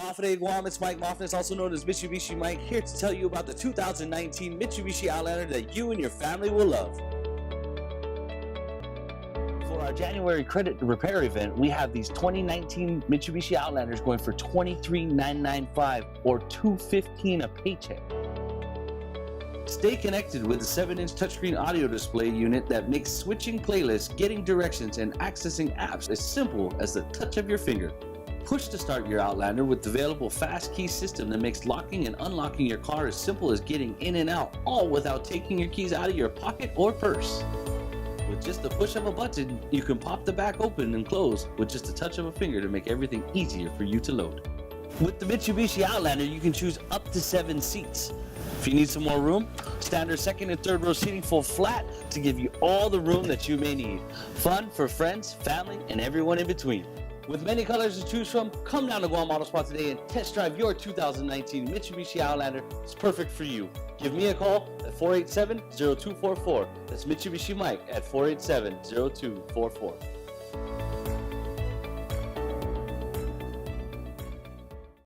Howdy, Guam, it's Mike Moffness, also known as Mitsubishi Mike, here to tell you about the 2019 Mitsubishi Outlander that you and your family will love. For our January credit repair event, we have these 2019 Mitsubishi Outlanders going for $23,995 or $215 a paycheck. Stay connected with the 7-inch touchscreen audio display unit that makes switching playlists, getting directions, and accessing apps as simple as the touch of your finger. Push to start your Outlander with the available fast key system that makes locking and unlocking your car as simple as getting in and out, all without taking your keys out of your pocket or purse. With just the push of a button, you can pop the back open and close with just a touch of a finger to make everything easier for you to load. With the Mitsubishi Outlander, you can choose up to 7 seats. If you need some more room, standard second and third row seating fold flat to give you all the room that you may need. Fun for friends, family, and everyone in between. With many colors to choose from, come down to Guam Autospot today and test drive your 2019 Mitsubishi Outlander. It's perfect for you. Give me a call at 487-0244. That's Mitsubishi Mike at 487-0244.